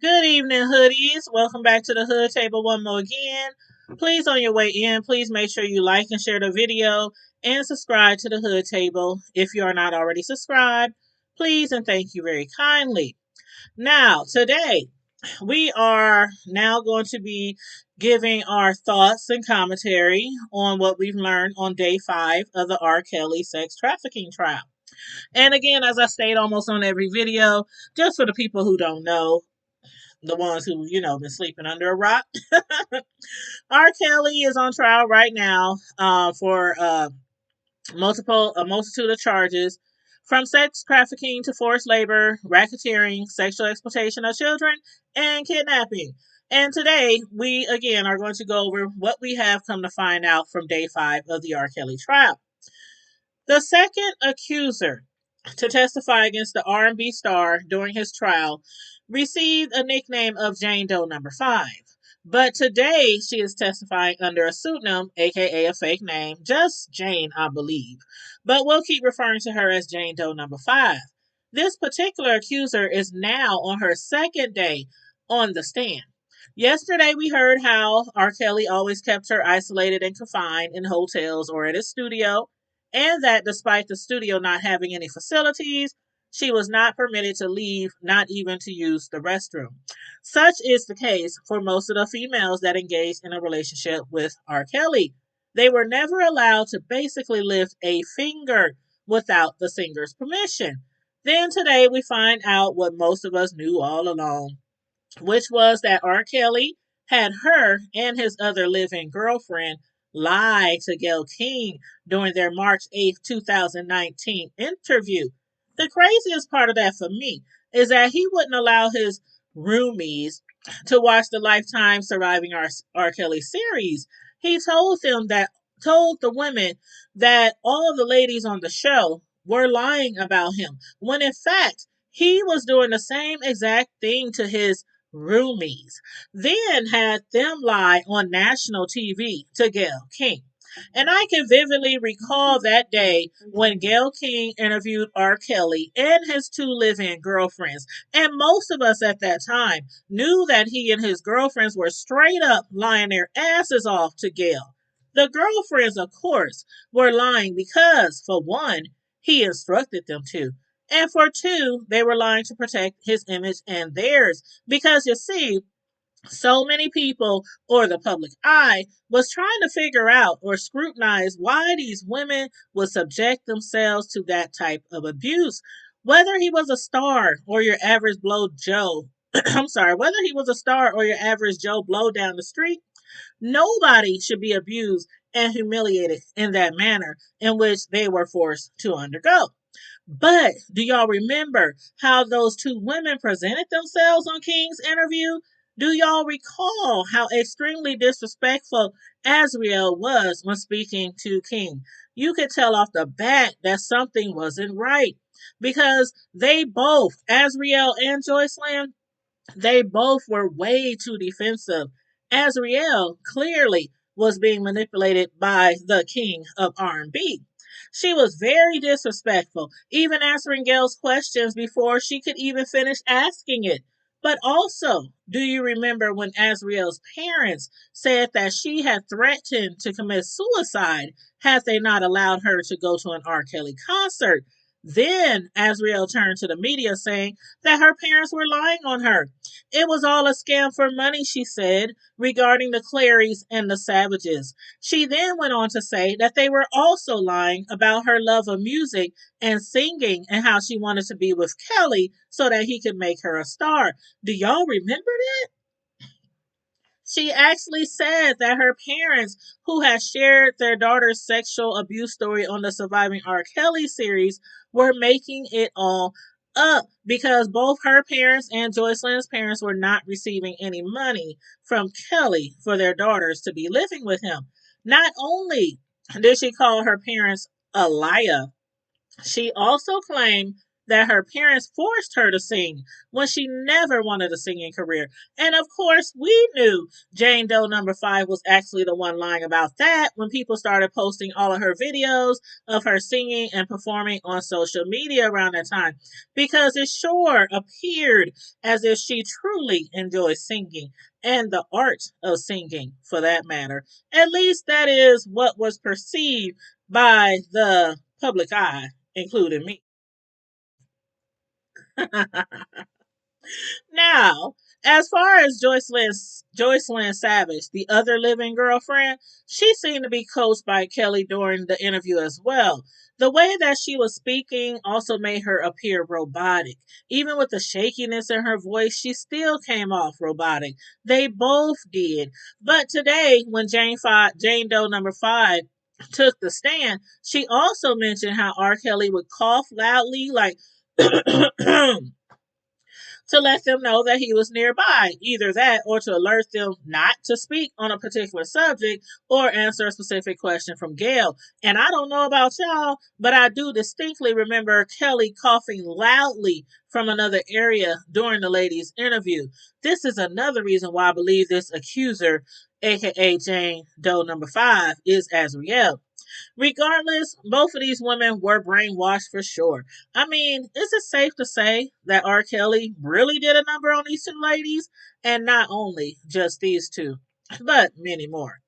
Good evening, hoodies. Welcome back to the Hood Table one more again. Please, on your way in, please make sure you like and share the video and subscribe to the Hood Table if you are not already subscribed. Please and thank you very kindly. Now, today, we are now going to be giving our thoughts and commentary on what we've learned on day 5 of the R. Kelly sex trafficking trial. And again, as I state almost on every video, just for the people who don't know, the ones who, been sleeping under a rock. R. Kelly is on trial right now for a multitude of charges from sex trafficking to forced labor, racketeering, sexual exploitation of children, and kidnapping. And today, we again are going to go over what we have come to find out from day 5 of the R. Kelly trial. The second accuser to testify against the R&B star during his trial received a nickname of Jane Doe number 5. But today she is testifying under a pseudonym, aka a fake name, just Jane, I believe. But we'll keep referring to her as Jane Doe number 5. This particular accuser is now on her second day on the stand. Yesterday, we heard how R. Kelly always kept her isolated and confined in hotels or at his studio, and that despite the studio not having any facilities, she was not permitted to leave, not even to use the restroom. Such is the case for most of the females that engaged in a relationship with R. Kelly. They were never allowed to basically lift a finger without the singer's permission. Then today we find out what most of us knew all along, which was that R. Kelly had her and his other living girlfriend lie to Gayle King during their March 8th, 2019 interview. The craziest part of that for me is that he wouldn't allow his roomies to watch the Lifetime Surviving R. Kelly series. He told the women that all the ladies on the show were lying about him, when in fact he was doing the same exact thing to his roomies, then had them lie on national TV to Gayle King. And I can vividly recall that day when Gayle King interviewed R. Kelly and his two live in girlfriends. And most of us at that time knew that he and his girlfriends were straight up lying their asses off to Gayle. The girlfriends, of course, were lying because, for one, he instructed them to. And for two, they were lying to protect his image and theirs. Because you see, so many people, or the public eye, was trying to figure out or scrutinize why these women would subject themselves to that type of abuse. Whether he was a star or your average blow Joe, I'm sorry, whether he was a star or your average Joe blow down the street, nobody should be abused and humiliated in that manner in which they were forced to undergo. But do y'all remember how those two women presented themselves on King's interview? Do y'all recall how extremely disrespectful Azriel was when speaking to King? You could tell off the bat that something wasn't right because they both, Azriel and Joycelyn, they both were way too defensive. Azriel clearly was being manipulated by the king of R&B. She was very disrespectful, even answering Gail's questions before she could even finish asking it. But also, do you remember when Azriel's parents said that she had threatened to commit suicide had they not allowed her to go to an R. Kelly concert? Then Azriel turned to the media saying that her parents were lying on her. It was all a scam for money, she said, regarding the Clarys and the Savages. She then went on to say that they were also lying about her love of music and singing and how she wanted to be with Kelly so that he could make her a star. Do y'all remember that? She actually said that her parents, who had shared their daughter's sexual abuse story on the Surviving R. Kelly series, were making it all up because both her parents and Joycelyn's parents were not receiving any money from Kelly for their daughters to be living with him. Not only did she call her parents a liar, she also claimed that her parents forced her to sing when she never wanted a singing career. And of course, we knew Jane Doe number 5 was actually the one lying about that when people started posting all of her videos of her singing and performing on social media around that time, because it sure appeared as if she truly enjoyed singing and the art of singing for that matter. At least that is what was perceived by the public eye, including me. Now, as far as Joycelyn Savage, the other living girlfriend, she seemed to be coached by Kelly during the interview as well. The way that she was speaking also made her appear robotic. Even with the shakiness in her voice, she still came off robotic. They both did. But today, when Jane Doe number 5 took the stand, she also mentioned how R. Kelly would cough loudly, like to let them know that he was nearby. Either that or to alert them not to speak on a particular subject or answer a specific question from Gayle. And I don't know about y'all, but I do distinctly remember Kelly coughing loudly from another area during the lady's interview. This is another reason why I believe this accuser, aka Jane Doe number 5, is Azriel. Regardless, both of these women were brainwashed for sure. I mean, is it safe to say that R. Kelly really did a number on these two ladies? And not only just these two, but many more.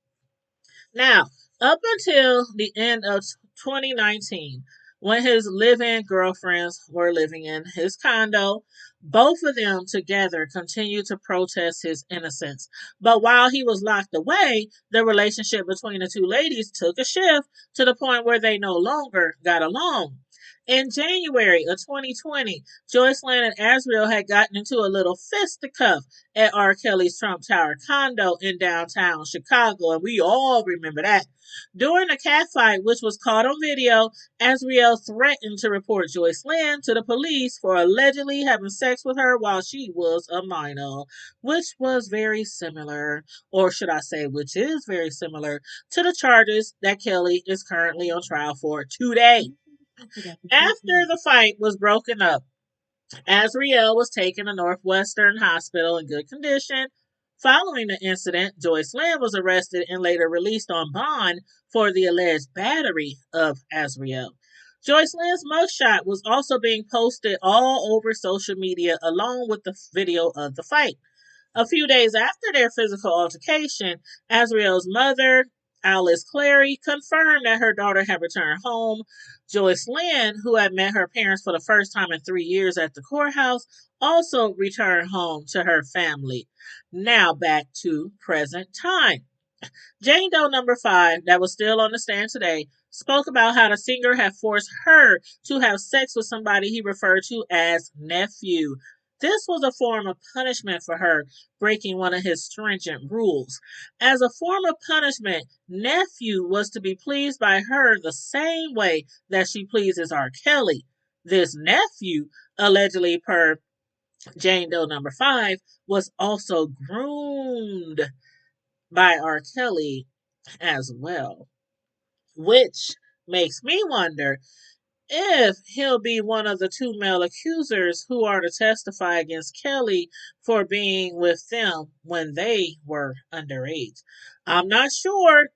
Now, up until the end of 2019, when his live in girlfriends were living in his condo, both of them together continued to protest his innocence. But while he was locked away, the relationship between the two ladies took a shift to the point where they no longer got along. In January of 2020, Joycelyn and Azriel had gotten into a little fisticuff at R. Kelly's Trump Tower condo in downtown Chicago, and we all remember that. During the catfight, which was caught on video, Azriel threatened to report Joycelyn to the police for allegedly having sex with her while she was a minor, which was very similar, or should I say, which is very similar, to the charges that Kelly is currently on trial for today. After the fight was broken up, Azriel was taken to Northwestern Hospital in good condition. Following the incident, Joyce Lynn was arrested and later released on bond for the alleged battery of Azriel. Joyce Lynn's mugshot was also being posted all over social media along with the video of the fight. A few days after their physical altercation, Azriel's mother, Alice Clary, confirmed that her daughter had returned home. Joyce Lynn, who had met her parents for the first time in 3 years at the courthouse, also returned home to her family. Now back to present time. Jane Doe number 5, that was still on the stand today, spoke about how the singer had forced her to have sex with somebody he referred to as nephew. This was a form of punishment for her, breaking one of his stringent rules. As a form of punishment, nephew was to be pleased by her the same way that she pleases R. Kelly. This nephew, allegedly per Jane Doe number 5, was also groomed by R. Kelly as well, which makes me wonder if he'll be one of the two male accusers who are to testify against Kelly for being with them when they were underage. I'm not sure.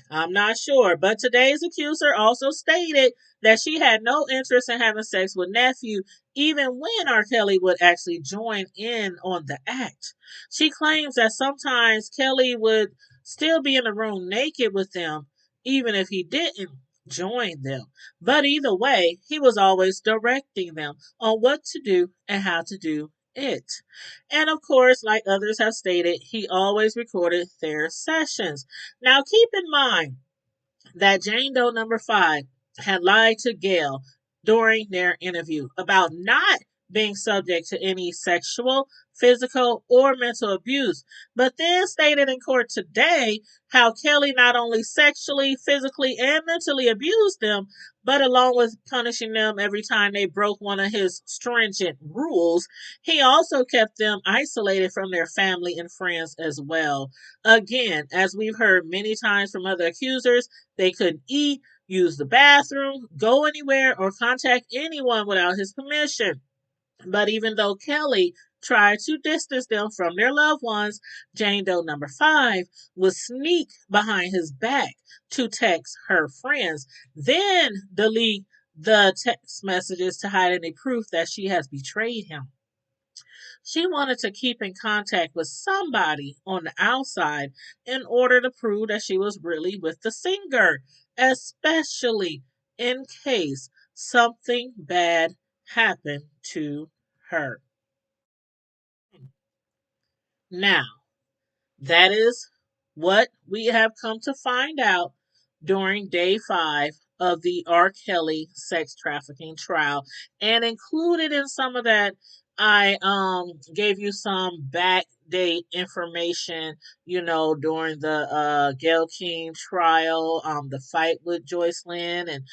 I'm not sure, but today's accuser also stated that she had no interest in having sex with nephew, even when R. Kelly would actually join in on the act. She claims that sometimes Kelly would still be in the room naked with them, even if he didn't join them. But either way, he was always directing them on what to do and how to do it. And of course, like others have stated, he always recorded their sessions. Now, keep in mind that Jane Doe number 5 had lied to Gayle during their interview about not being subject to any sexual, physical, or mental abuse, but then stated in court today how Kelly not only sexually, physically, and mentally abused them, but along with punishing them every time they broke one of his stringent rules, he also kept them isolated from their family and friends as well. Again, as we've heard many times from other accusers, they couldn't eat, use the bathroom, go anywhere, or contact anyone without his permission. But even though Kelly tried to distance them from their loved ones, Jane Doe number 5 would sneak behind his back to text her friends, then delete the text messages to hide any proof that she has betrayed him. She wanted to keep in contact with somebody on the outside in order to prove that she was really with the singer, especially in case something bad happened to her. Now, that is what we have come to find out during day 5 of the R. Kelly sex trafficking trial. And included in some of that, I gave you some back date information, during the Gayle King trial, the fight with Joycelyn and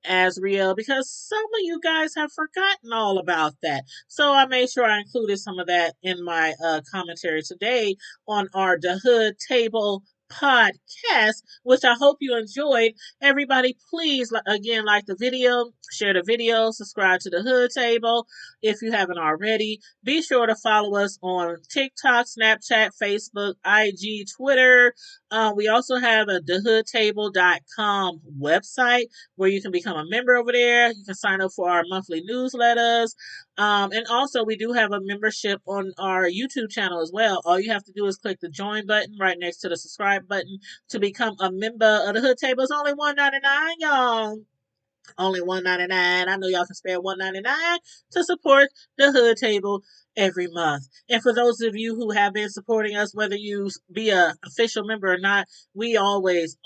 Azriel, because some of you guys have forgotten all about that. So I made sure I included some of that in my commentary today on our The Hood Table podcast, which I hope you enjoyed. Everybody, please, again, like the video, share the video, subscribe to The Hood Table if you haven't already. Be sure to follow us on TikTok, Snapchat, Facebook, IG, Twitter. We also have a thehoodtable.com website where you can become a member over there. You can sign up for our monthly newsletters. And also, we do have a membership on our YouTube channel as well. All you have to do is click the join button right next to the subscribe button to become a member of the Hood Table. It's only $1.99, y'all. Only $1.99. I know y'all can spare $1.99 to support the Hood Table every month. And for those of you who have been supporting us, whether you be a official member or not, we always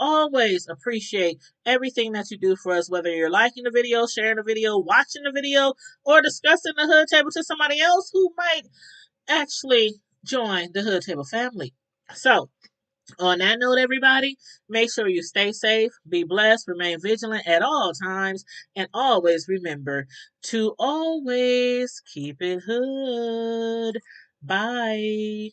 appreciate everything that you do for us, whether you're liking the video, sharing the video, watching the video, or discussing the Hood Table to somebody else who might actually join the Hood Table family. So, on that note, everybody, make sure you stay safe, be blessed, remain vigilant at all times, and always remember to always keep it hood. Bye.